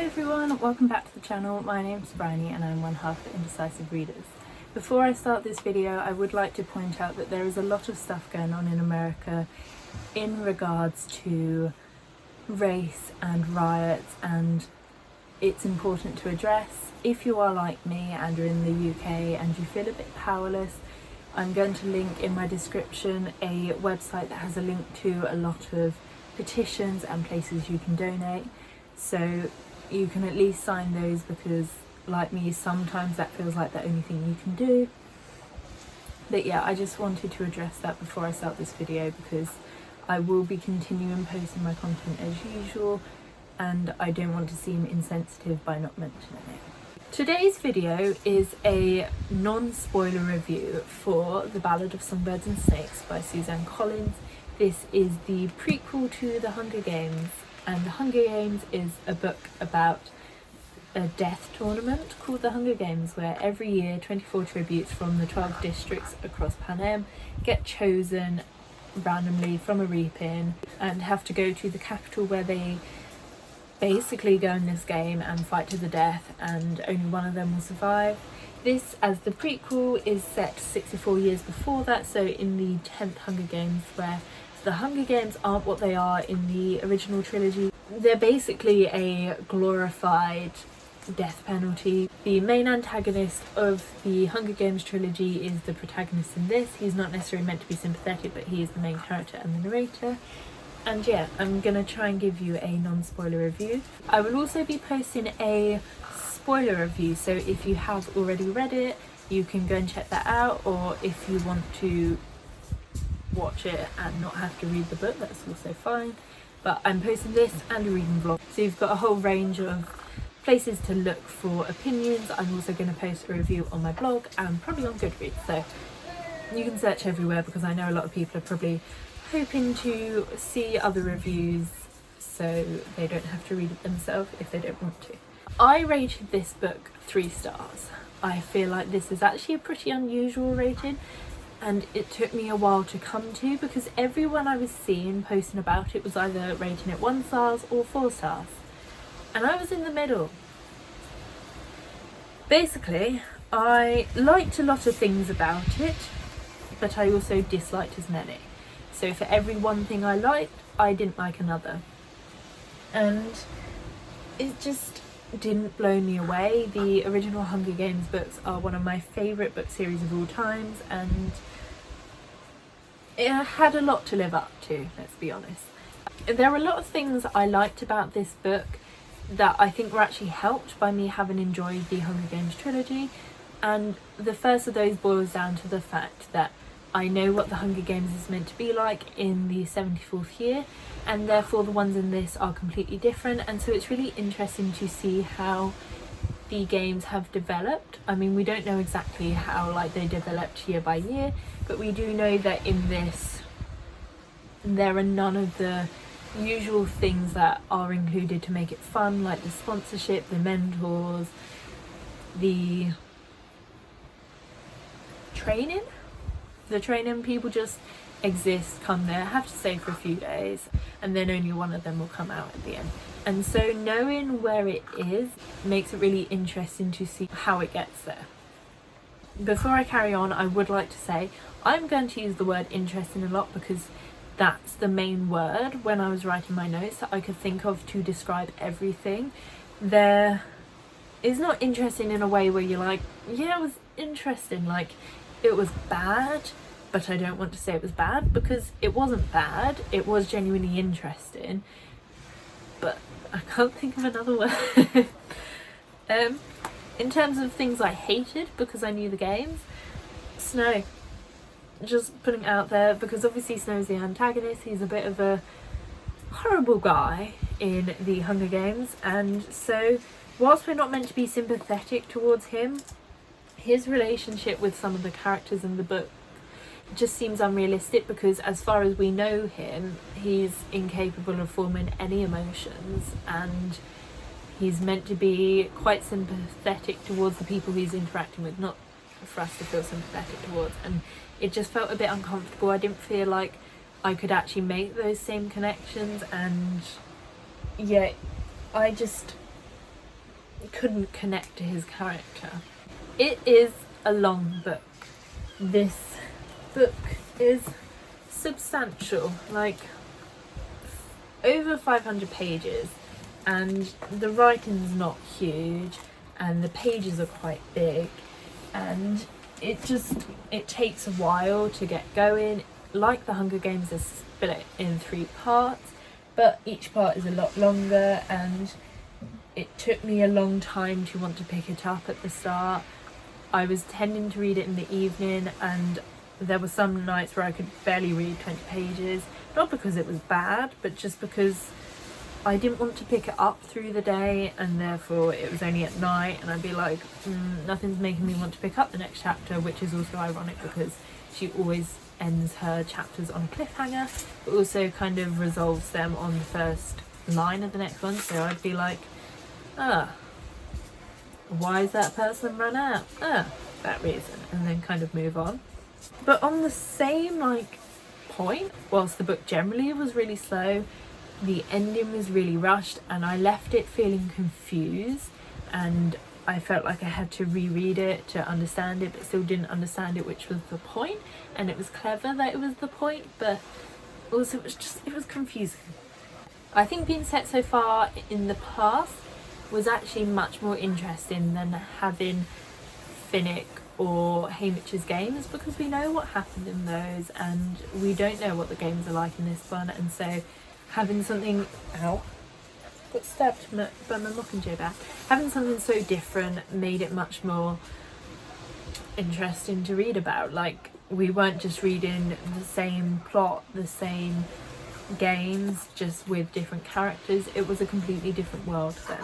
Hi everyone, welcome back to the channel. My name's Bryony and I'm one half of Indecisive Readers. Before I start this video, I would like to point out that there is a lot of stuff going on in America in regards to race and riots, and it's important to address. If you are like me and are in the UK and you feel a bit powerless, I'm going to link in my description a website that has a link to a lot of petitions and places you can donate. So you can at least sign those, because like me, sometimes that feels like the only thing you can do. But yeah, I just wanted to address that before I start this video, because I will be continuing posting my content as usual and I don't want to seem insensitive by not mentioning it. Today's video is a non-spoiler review for The Ballad of Songbirds and Snakes by Suzanne Collins. This is the prequel to The Hunger Games, and The Hunger Games is a book about a death tournament called The Hunger Games, where every year 24 tributes from the 12 districts across Panem get chosen randomly from a reap-in and have to go to the capital, where they basically go in this game and fight to the death, and only one of them will survive. This, as the prequel, is set 64 years before that, so in the 10th Hunger Games, where the Hunger Games aren't what they are in the original trilogy. They're basically a glorified death penalty. The main antagonist of the Hunger Games trilogy is the protagonist in this. He's not necessarily meant to be sympathetic, but he is the main character and the narrator. And yeah, I'm gonna try and give you a non-spoiler review. I will also be posting a spoiler review, so if you have already read it, you can go and check that out, or if you want to watch it and not have to read the book, that's also fine. But I'm posting this and a reading vlog, so you've got a whole range of places to look for opinions. I'm also going to post a review on my blog and probably on Goodreads, so you can search everywhere, because I know a lot of people are probably hoping to see other reviews so they don't have to read it themselves if they don't want to. I rated this book 3 stars. I feel like this is actually a pretty unusual rating, and it took me a while to come to, because everyone I was seeing posting about it was either rating it 1 stars or 4 stars, and I was in the middle. Basically, I liked a lot of things about it, but I also disliked as many. So for every one thing I liked, I didn't like another, and it just didn't blow me away. The original Hunger Games books are one of my favourite book series of all times, and it had a lot to live up to, let's be honest. There are a lot of things I liked about this book that I think were actually helped by me having enjoyed the Hunger Games trilogy, and the first of those boils down to the fact that I know what the Hunger Games is meant to be like in the 74th year, and therefore the ones in this are completely different, and so it's really interesting to see how the games have developed. I mean, we don't know exactly how they developed year by year, but we do know that in this there are none of the usual things that are included to make it fun, like the sponsorship, the mentors, the training. The training people just exist, come there, have to stay for a few days, and then only one of them will come out at the end. And so knowing where it is makes it really interesting to see how it gets there. Before I carry on, I would like to say I'm going to use the word interesting a lot, because that's the main word when I was writing my notes that I could think of to describe everything. There is not interesting in a way where you're like, yeah, it was interesting, like it was bad, but I don't want to say it was bad, because it wasn't bad, it was genuinely interesting, but I can't think of another word. In terms of things I hated because I knew the games, Snow. Just putting it out there, because obviously Snow's the antagonist. He's a bit of a horrible guy in the Hunger Games, and so whilst we're not meant to be sympathetic towards him, his relationship with some of the characters in the book just seems unrealistic, because as far as we know him, he's incapable of forming any emotions, and he's meant to be quite sympathetic towards the people he's interacting with, not for us to feel sympathetic towards, and it just felt a bit uncomfortable. I didn't feel like I could actually make those same connections, and yeah, I just couldn't connect to his character. It is a long book. This book is substantial, like over 500 pages, and the writing's not huge and the pages are quite big, and it takes a while to get going. Like the Hunger Games, they split it in 3 parts, but each part is a lot longer, and it took me a long time to want to pick it up at the start. I was tending to read it in the evening, and there were some nights where I could barely read 20 pages, not because it was bad, but just because I didn't want to pick it up through the day, and therefore it was only at night, and I'd be like, nothing's making me want to pick up the next chapter, which is also ironic because she always ends her chapters on a cliffhanger, but also kind of resolves them on the first line of the next one. So I'd be like, why is that person run out? That reason, and then kind of move on. But on the same point, whilst the book generally was really slow, the ending was really rushed, and I left it feeling confused, and I felt like I had to reread it to understand it, but still didn't understand it, which was the point. And it was clever that it was the point, but also it was confusing. I think being set so far in the past was actually much more interesting than having Finnick or Haymitch's games, because we know what happened in those and we don't know what the games are like in this one, and so having something got stabbed by my mockingjay bat. Having something so different made it much more interesting to read about. Like, we weren't just reading the same plot, the same games, just with different characters. It was a completely different world then.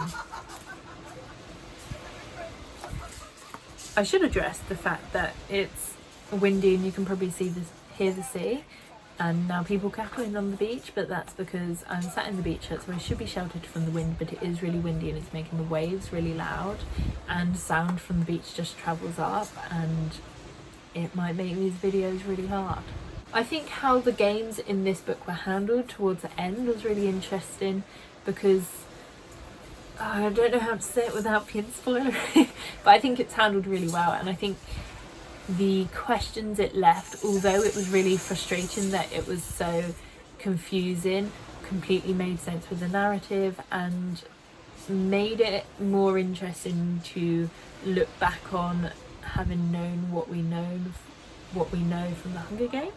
I should address the fact that it's windy and you can probably hear the sea, and now people cackling on the beach, but that's because I'm sat in the beach hut, so I should be sheltered from the wind, but it is really windy and it's making the waves really loud, and sound from the beach just travels up, and it might make these videos really hard. I think how the games in this book were handled towards the end was really interesting, because I don't know how to say it without being spoilery, but I think it's handled really well, and I think the questions it left, although it was really frustrating that it was so confusing, completely made sense with the narrative and made it more interesting to look back on, having known what we know from the Hunger Games.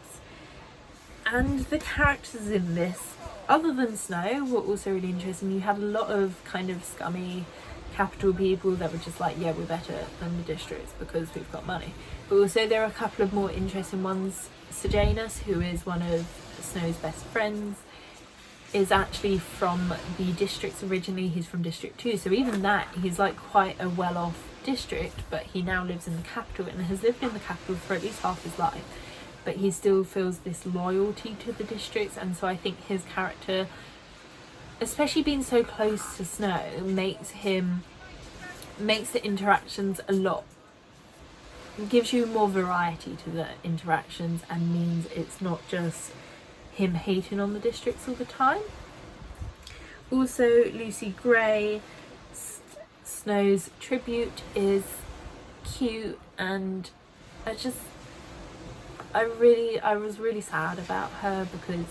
And the characters in this, other than Snow, were also really interesting. You had a lot of kind of scummy capital people that were just like, yeah, we're better than the districts because we've got money. But also there are a couple of more interesting ones. Sejanus, who is one of Snow's best friends, is actually from the districts originally. He's from District 2, so even that, he's like quite a well-off district, but he now lives in the capital and has lived in the capital for at least half his life, but he still feels this loyalty to the districts. And so I think his character, especially being so close to Snow, makes the interactions gives you more variety to the interactions, and means it's not just him hating on the districts all the time. Also, Lucy Gray, Snow's tribute, is cute, and I was really sad about her, because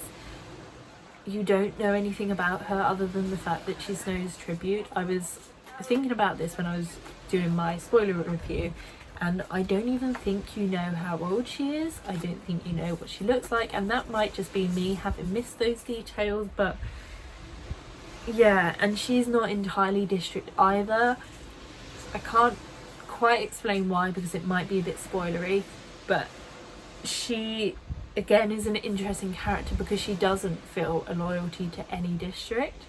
you don't know anything about her other than the fact that she's Snow's tribute. I was thinking about this when I was doing my spoiler review, and I don't even think you know how old she is. I don't think you know what she looks like, and that might just be me having missed those details, but yeah. And she's not entirely district either. I can't quite explain why, because it might be a bit spoilery, but she again is an interesting character because she doesn't feel a loyalty to any district,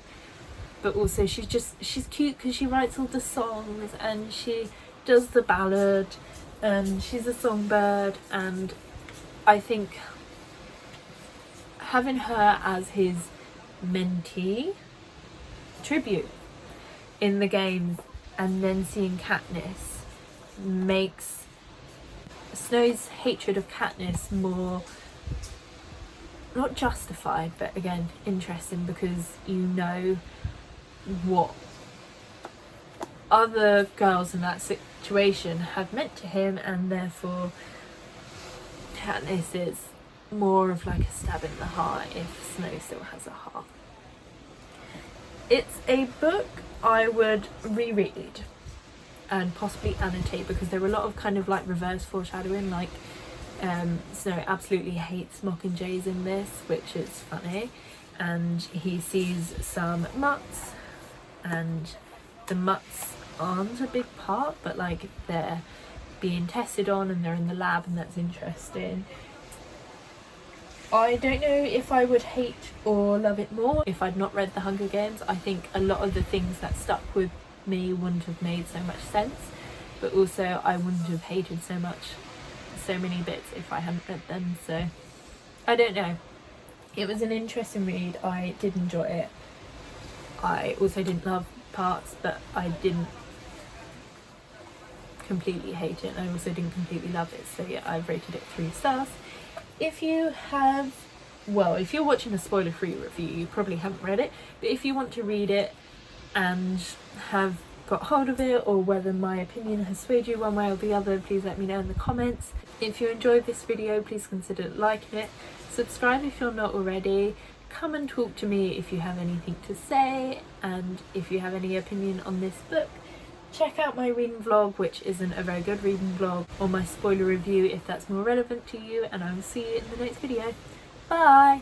but also she's cute because she writes all the songs and she does the ballad, and she's a songbird. And I think having her as his mentee tribute in the games, and then seeing Katniss, makes Snow's hatred of Katniss more, not justified, but again interesting, because you know what other girls in that situation have meant to him, and therefore Katniss is more of like a stab in the heart if Snow still has a heart. It's a book I would reread and possibly annotate, because there were a lot of kind of like reverse foreshadowing, like Snow absolutely hates Mockingjays in this, which is funny, and he sees some mutts, and the mutts aren't a big part, but like they're being tested on and they're in the lab, and that's interesting. I don't know if I would hate or love it more if I'd not read The Hunger Games. I think a lot of the things that stuck with me wouldn't have made so much sense, but also I wouldn't have hated so many bits if I hadn't read them, so I don't know. It was an interesting read. I did enjoy it. I also didn't love parts, but I didn't completely hate it, and I also didn't completely love it, so yeah, I've rated it 3 stars. If you have, well, if you're watching a spoiler-free review, you probably haven't read it, but if you want to read it and have got hold of it, or whether my opinion has swayed you one way or the other, please let me know in the comments. If you enjoyed this video, please consider liking it, subscribe if you're not already, come and talk to me if you have anything to say, and if you have any opinion on this book, check out my reading vlog, which isn't a very good reading vlog, or my spoiler review if that's more relevant to you, and I will see you in the next video. Bye!